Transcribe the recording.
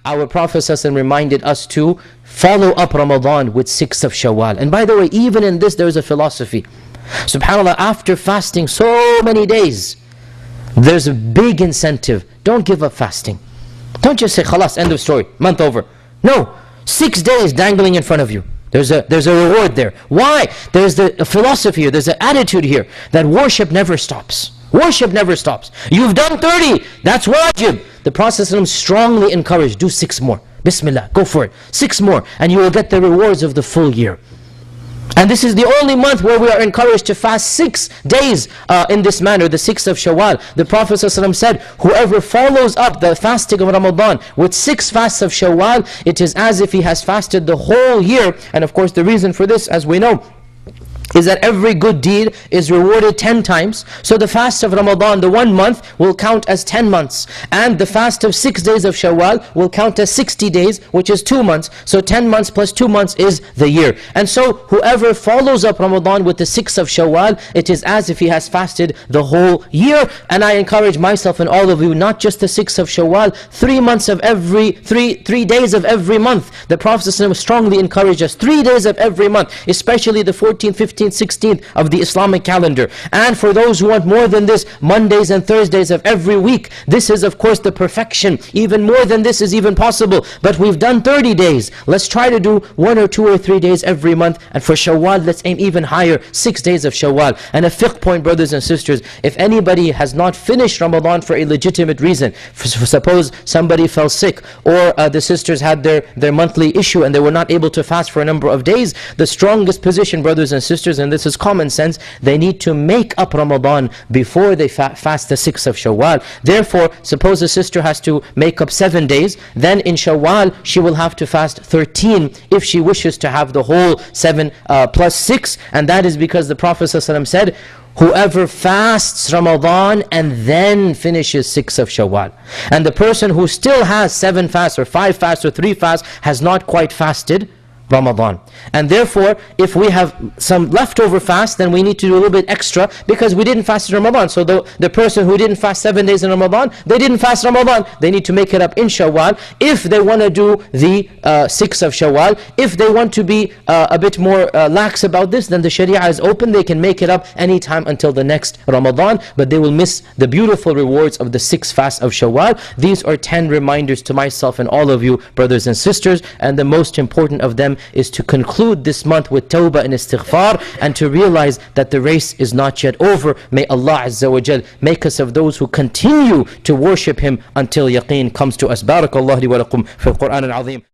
our Prophet ﷺ reminded us to follow up Ramadan with 6 of Shawwal. And by the way, even in this there is a philosophy. SubhanAllah, after fasting so many days, there's a big incentive. Don't give up fasting. Don't just say, khalas, end of story, month over. No, 6 days dangling in front of you. There's a reward there. Why? There's a philosophy here, there's an attitude here that worship never stops. Worship never stops. You've done 30, that's wajib. The Prophet ﷺ strongly encouraged, do 6 more. Bismillah, go for it. 6 more, and you will get the rewards of the full year. And this is the only month where we are encouraged to fast 6 days in this manner, the 6th of Shawwal. The Prophet ﷺ said, whoever follows up the fasting of Ramadan with 6 fasts of Shawwal, it is as if he has fasted the whole year. And of course the reason for this, as we know, is that every good deed is rewarded 10 times. So the fast of Ramadan, the 1 month, will count as 10 months. And the fast of 6 days of Shawwal will count as 60 days, which is 2 months. So 10 months plus 2 months is the year. And so whoever follows up Ramadan with the 6th of Shawwal, it is as if he has fasted the whole year. And I encourage myself and all of you, not just the 6th of Shawwal, 3 months of every, 3 days of every month. The Prophet ﷺ strongly encouraged us, 3 days of every month, especially the 14th, 15th, 16th of the Islamic calendar. And for those who want more than this, Mondays and Thursdays of every week. This is of course the perfection. Even more than this is even possible. But we've done 30 days. Let's try to do 1 or 2 or 3 days every month. And for Shawwal, let's aim even higher, 6 days of Shawwal. And a fiqh point, brothers and sisters, if anybody has not finished Ramadan for a legitimate reason, suppose somebody fell sick, or the sisters had their monthly issue and they were not able to fast for a number of days, the strongest position, brothers and sisters, and this is common sense, they need to make up Ramadan before they fast the 6th of Shawwal. Therefore, suppose a sister has to make up 7 days, then in Shawwal she will have to fast 13 if she wishes to have the whole 7 plus 6. And that is because the Prophet ﷺ said, whoever fasts Ramadan and then finishes 6th of Shawwal. And the person who still has 7 fasts or 5 fasts or 3 fasts has not quite fasted Ramadan. And therefore, if we have some leftover fast, then we need to do a little bit extra because we didn't fast in Ramadan. So the person who didn't fast 7 days in Ramadan, they didn't fast Ramadan. They need to make it up in Shawwal. If they want to do the 6th of Shawwal, if they want to be a bit more lax about this, then the Sharia is open. They can make it up anytime until the next Ramadan, but they will miss the beautiful rewards of the 6th fast of Shawwal. These are 10 reminders to myself and all of you, brothers and sisters, and the most important of them is to conclude this month with tawbah and istighfar, and to realize that the race is not yet over. May Allah Azza wa Jal make us of those who continue to worship Him until yaqeen comes to us. Barakallahu li wa lakum fil Quran al-Azim.